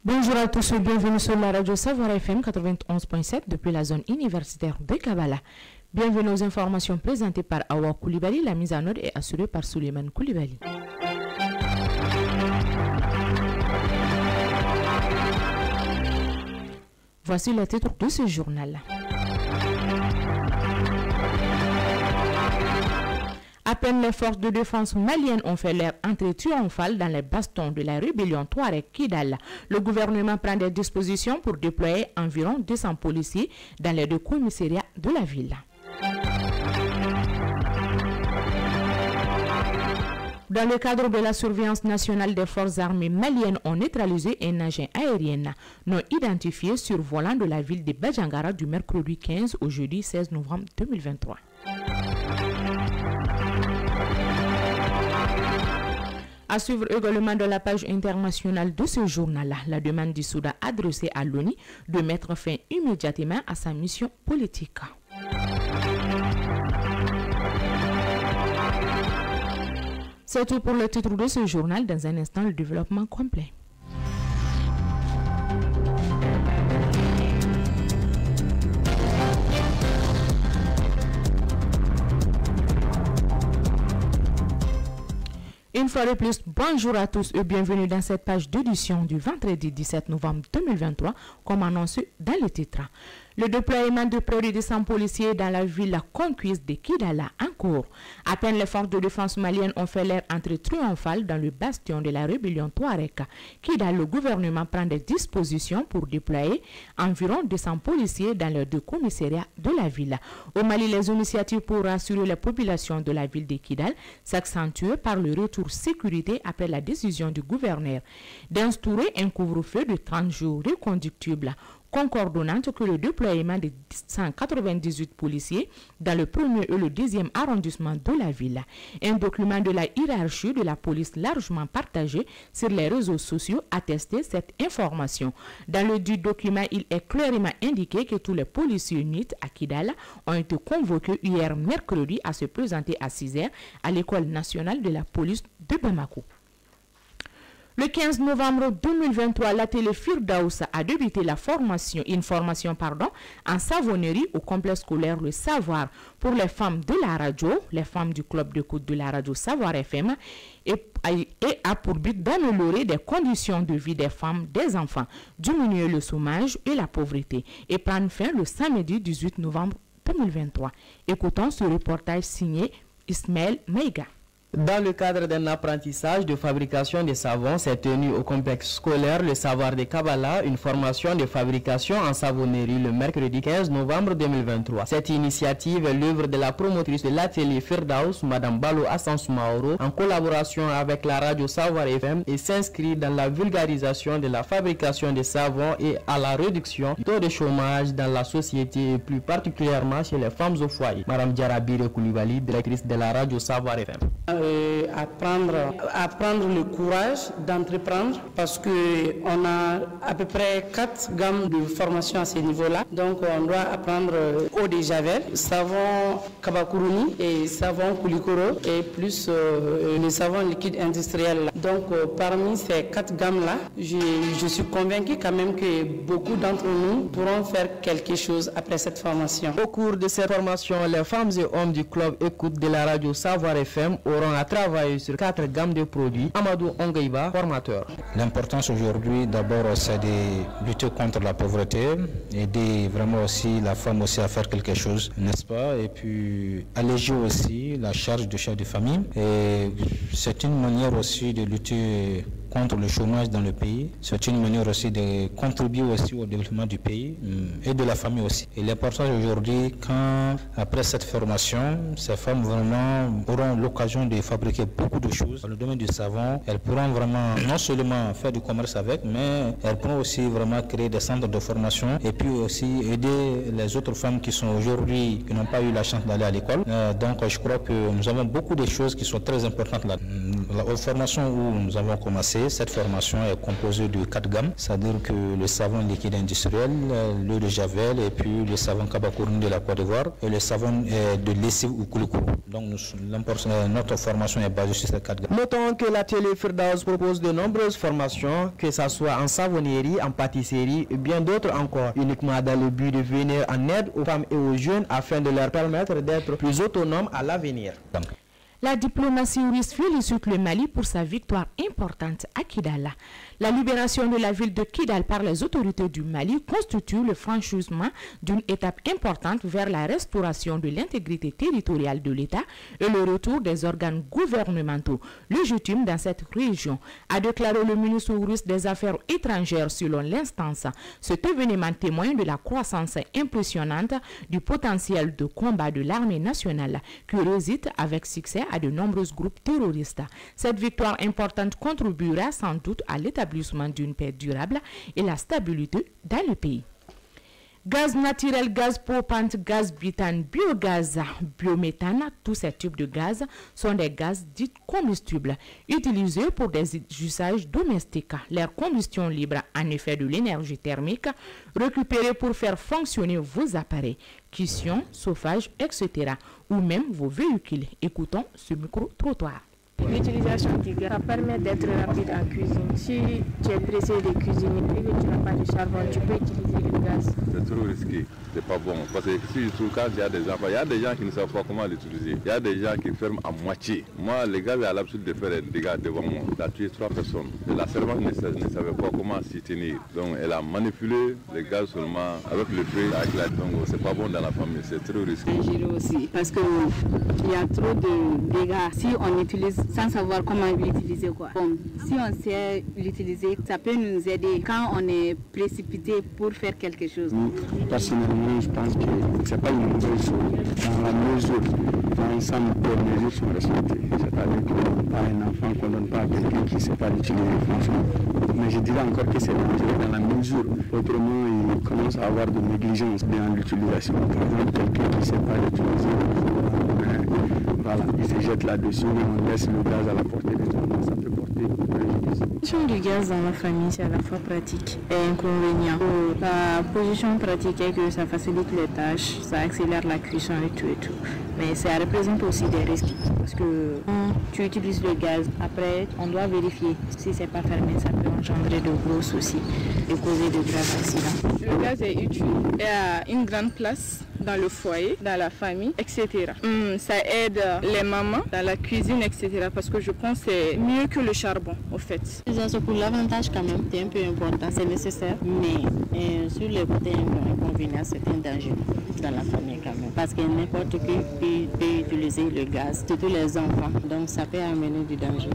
Bonjour à tous et bienvenue sur la radio Savoir FM 91.7 depuis la zone universitaire de Kabbalah. Bienvenue aux informations présentées par Awa Koulibaly. La mise en ordre est assurée par Suleiman Koulibaly. Voici le titre de ce journal. À peine les forces de défense maliennes ont fait leur entrée triomphale dans les bastons de la rébellion Touareg Kidal. Le gouvernement prend des dispositions pour déployer environ 200 policiers dans les deux commissariats de la ville. Dans le cadre de la surveillance nationale des forces armées maliennes, ont neutralisé un agent aérien non identifié survolant de la ville de Badjangara du mercredi 15 au jeudi 16 novembre 2023. À suivre également de la page internationale de ce journal, la demande du Soudan adressée à l'ONU de mettre fin immédiatement à sa mission politique. C'est tout pour le titre de ce journal. Dans un instant, le développement complet. Une fois de plus, bonjour à tous et bienvenue dans cette page d'édition du vendredi 17 novembre 2023, comme annoncé dans le titre. Le déploiement de près de 200 policiers dans la ville conquise de Kidala en cours. À peine les forces de défense maliennes ont fait leur entrée triomphale dans le bastion de la rébellion Touareg. Kidal, le gouvernement prend des dispositions pour déployer environ 200 policiers dans les deux commissariats de la ville. Au Mali, les initiatives pour rassurer la population de la ville de Kidal s'accentuent par le retour sécurité après la décision du gouverneur d'instaurer un couvre-feu de 30 jours reconductible, concordonnante que le déploiement de 198 policiers dans le premier et le deuxième arrondissement de la ville. Un document de la hiérarchie de la police largement partagé sur les réseaux sociaux attestait cette information. Dans le dit document, il est clairement indiqué que tous les policiers UNIT à Kidal ont été convoqués hier mercredi à se présenter à 6h à l'école nationale de la police de Bamako. Le 15 novembre 2023, la télé Firdaus a débuté une formation en savonnerie au complexe scolaire Le Savoir pour les femmes de la radio, les femmes du club d'écoute de la radio Savoir FM et a pour but d'améliorer les conditions de vie des femmes, des enfants, diminuer le chômage et la pauvreté et prendre fin le samedi 18 novembre 2023. Écoutons ce reportage signé Ismaël Maïga. Dans le cadre d'un apprentissage de fabrication de savons, s'est tenu au complexe scolaire Le Savoir de Kabbalah une formation de fabrication en savonnerie le mercredi 15 novembre 2023. Cette initiative est l'œuvre de la promotrice de l'atelier Firdaus, Madame Balo Assans Mauro, en collaboration avec la radio Savoir FM et s'inscrit dans la vulgarisation de la fabrication de savons et à la réduction du taux de chômage dans la société et plus particulièrement chez les femmes au foyer. Madame Diarabire Koulibaly, directrice de la radio Savoir FM. Apprendre le courage d'entreprendre parce qu'on a à peu près 4 gammes de formation à ce niveau-là. Donc on doit apprendre eau de javel, savon kabakuruni et savon kulikoro et plus le savon liquide industriel. Donc parmi ces 4 gammes-là, je suis convaincu quand même que beaucoup d'entre nous pourront faire quelque chose après cette formation. Au cours de cette formation, les femmes et hommes du club écoute de la radio Savoir FM auront à travailler sur 4 gammes de produits. Amadou Ongaïba, formateur. L'importance aujourd'hui, d'abord, c'est de lutter contre la pauvreté, aider vraiment aussi la femme aussi à faire quelque chose, n'est-ce pas? Et puis alléger aussi la charge de chef de famille. Et c'est une manière aussi de lutter contre le chômage dans le pays. C'est une manière aussi de contribuer aussi au développement du pays et de la famille aussi. Et l'important aujourd'hui, quand après cette formation, ces femmes vraiment auront l'occasion de fabriquer beaucoup de choses. Dans le domaine du savon, elles pourront vraiment non seulement faire du commerce avec, mais elles pourront aussi vraiment créer des centres de formation et puis aussi aider les autres femmes qui sont aujourd'hui, qui n'ont pas eu la chance d'aller à l'école. Donc je crois que nous avons beaucoup de choses qui sont très importantes là. La formation où nous avons commencé, PDC, cette formation est composée de 4 gammes, c'est-à-dire que le savon liquide industriel, l'eau de javel et puis le savon Kabakourou de la Côte d'Ivoire et le savon de lessive ou kouloukou. Donc notre formation est basée sur ces 4 gammes. Notons que l'atelier Firdaus propose de nombreuses formations, que ce soit en savonnerie, en pâtisserie et bien d'autres encore, uniquement dans le but de venir en aide aux femmes et aux jeunes afin de leur permettre d'être plus autonomes à l'avenir. La diplomatie russe félicite le Mali pour sa victoire importante à Kidal. La libération de la ville de Kidal par les autorités du Mali constitue le franchissement d'une étape importante vers la restauration de l'intégrité territoriale de l'État et le retour des organes gouvernementaux légitimes dans cette région, a déclaré le ministre russe des Affaires étrangères selon l'instance. Cet événement témoigne de la croissance impressionnante du potentiel de combat de l'armée nationale qui résiste avec succès à de nombreux groupes terroristes. Cette victoire importante contribuera sans doute à l'établissement d'une paix durable et la stabilité dans le pays. Gaz naturel, gaz propane, gaz butane, biogaz, biométhane, tous ces types de gaz sont des gaz dits combustibles utilisés pour des usages domestiques. Leur combustion libre en effet de l'énergie thermique récupérée pour faire fonctionner vos appareils, cuisson, chauffage, etc. ou même vos véhicules. Écoutons ce micro-trottoir. L'utilisation du gaz permet d'être rapide en cuisine. Si tu es pressé de cuisiner et que tu n'as pas de charbon, tu peux utiliser le gaz. C'est trop risqué, c'est pas bon. Parce que si je trouve quand il y a des enfants, il y a des gens qui ne savent pas comment l'utiliser. Il y a des gens qui ferment à moitié. Moi, le gaz a l'habitude de faire des dégâts devant moi. Il a tué 3 personnes. Et la servante ne savait pas comment s'y tenir. Donc elle a manipulé le gaz seulement avec le feu, avec la donc c'est pas bon dans la famille, c'est trop risqué. Dangereux aussi, parce qu'il y a trop de dégâts. Si on utilise sans savoir comment l'utiliser quoi. Bon, si on sait l'utiliser, ça peut nous aider quand on est précipité pour faire quelque chose. Personnellement, je pense que c'est pas une mauvaise chose dans la mesure où l'ensemble des mesures sont respectées. C'est-à-dire que par un enfant qu'on ne donne pas à quelqu'un qui ne sait pas l'utiliser, franchement. Mais je dirais encore que c'est dangereux dans la mesure où autrement il commence à avoir de négligence dans l'utilisation. Par exemple, quelqu'un qui ne sait pas l'utiliser, voilà, il se jette là-dessus et on laisse le gaz à la portée des enfants, ça peut porter préjudice. La position du gaz dans la famille, c'est à la fois pratique et inconvénient. La position pratique est que ça facilite les tâches, ça accélère la cuisson et tout. Mais ça représente aussi des risques parce que quand tu utilises le gaz, après on doit vérifier si c'est pas fermé, ça peut engendrer de gros soucis et causer de graves accidents. Le gaz est utile et a une grande place dans le foyer, dans la famille, etc. Ça aide les mamans dans la cuisine, etc. Parce que je pense que c'est mieux que le charbon, au fait. Pour l'avantage quand même, c'est un peu important, c'est nécessaire. Mais sur les côtés inconvénients, c'est un danger dans la famille quand même. Parce que n'importe qui peut utiliser le gaz, surtout les enfants. Donc ça peut amener du danger.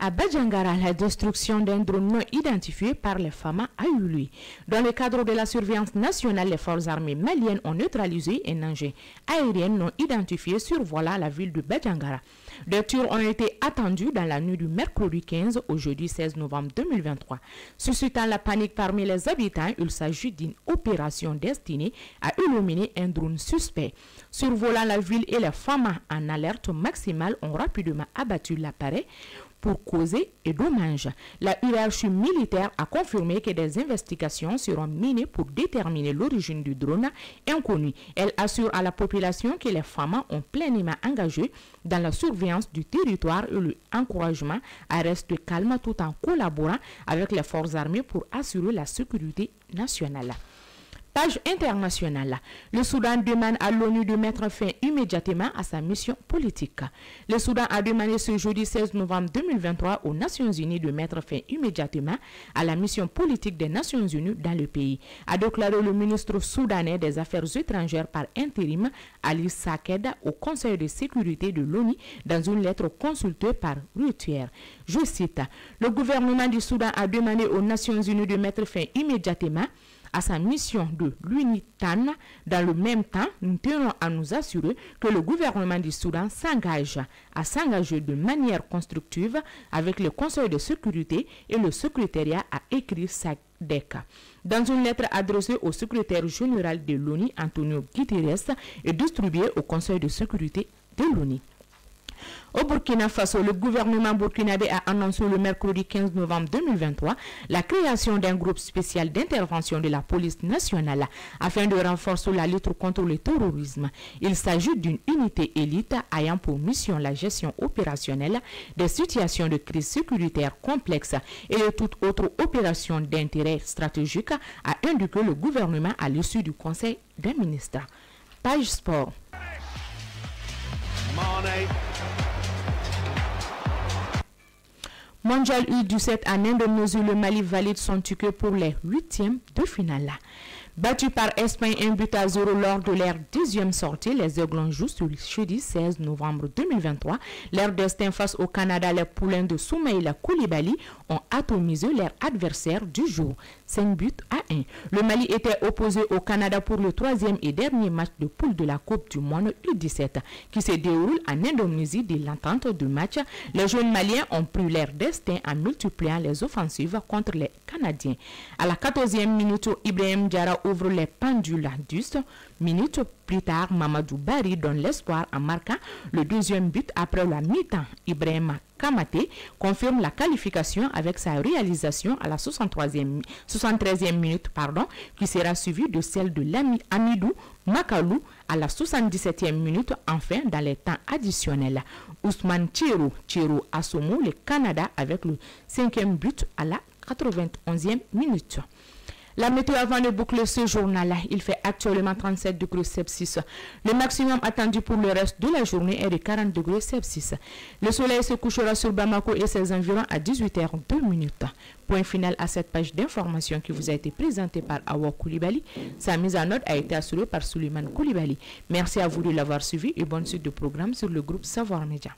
À Badjangara, la destruction d'un drone non identifié par les FAMA a eu lieu. Dans le cadre de la surveillance nationale, les forces armées maliennes ont neutralisé un engin aérien non identifié survolant la ville de Badjangara. Des tirs ont été attendus dans la nuit du mercredi 15 au jeudi 16 novembre 2023. Suscitant la panique parmi les habitants, il s'agit d'une opération destinée à éliminer un drone suspect. Survolant la ville et les FAMA en alerte maximale ont rapidement abattu l'appareil pour causer et dommages. La hiérarchie militaire a confirmé que des investigations seront menées pour déterminer l'origine du drone inconnu. Elle assure à la population que les femmes ont pleinement engagé dans la surveillance du territoire et l'encouragement à rester calme tout en collaborant avec les forces armées pour assurer la sécurité nationale. Page internationale. Le Soudan demande à l'ONU de mettre fin immédiatement à sa mission politique. Le Soudan a demandé ce jeudi 16 novembre 2023 aux Nations Unies de mettre fin immédiatement à la mission politique des Nations Unies dans le pays, a déclaré le ministre soudanais des Affaires étrangères par intérim Ali Saked au Conseil de sécurité de l'ONU dans une lettre consultée par Reuters. Je cite, le gouvernement du Soudan a demandé aux Nations Unies de mettre fin immédiatement à sa mission de l'UNITAN. Dans le même temps, nous tenons à nous assurer que le gouvernement du Soudan s'engage de manière constructive avec le Conseil de sécurité et le secrétariat, a écrit SADC. Dans une lettre adressée au secrétaire général de l'ONU, Antonio Guterres, et distribuée au Conseil de sécurité de l'ONU. Au Burkina Faso, le gouvernement burkinabé a annoncé le mercredi 15 novembre 2023 la création d'un groupe spécial d'intervention de la police nationale afin de renforcer la lutte contre le terrorisme. Il s'agit d'une unité élite ayant pour mission la gestion opérationnelle des situations de crise sécuritaire complexes et de toute autre opération d'intérêt stratégique, a indiqué le gouvernement à l'issue du conseil des ministres. Page sport. Mondial U17 en Indonésie, le Mali valide son ticket pour les 8e de finale. Battu par Espagne 1-0 lors de leur 10e sortie, les Aiglons jouent ce jeudi 16 novembre 2023. Leur destin face au Canada, les poulains de Soumaïla Koulibaly ont atomisé leur adversaire du jour, 5-1. Le Mali était opposé au Canada pour le 3e et dernier match de poule de la Coupe du Monde U17 qui se déroule en Indonésie dès l'entente de match. Les jeunes Maliens ont pris leur destin en multipliant les offensives contre les Canadiens. À la 14e minute, Ibrahim Diarra ouvre les pendules à 10 minutes plus tard. Mamadou Bari donne l'espoir en marquant le deuxième but après la mi-temps. Ibrahim Kamaté confirme la qualification avec sa réalisation à la 73e minute, qui sera suivie de celle de Amidou Makalou à la 77e minute. Enfin, dans les temps additionnels, Ousmane Thierro assomme le Canada avec le 5e but à la 91e minute. La météo avant de boucler ce journal-là, il fait actuellement 37 degrés Celsius. Le maximum attendu pour le reste de la journée est de 40 degrés Celsius. Le soleil se couchera sur Bamako et ses environs à 18h02. Point final à cette page d'information qui vous a été présentée par Awa Koulibaly. Sa mise en note a été assurée par Suleiman Koulibaly. Merci à vous de l'avoir suivi et bonne suite de programme sur le groupe Savoir Média.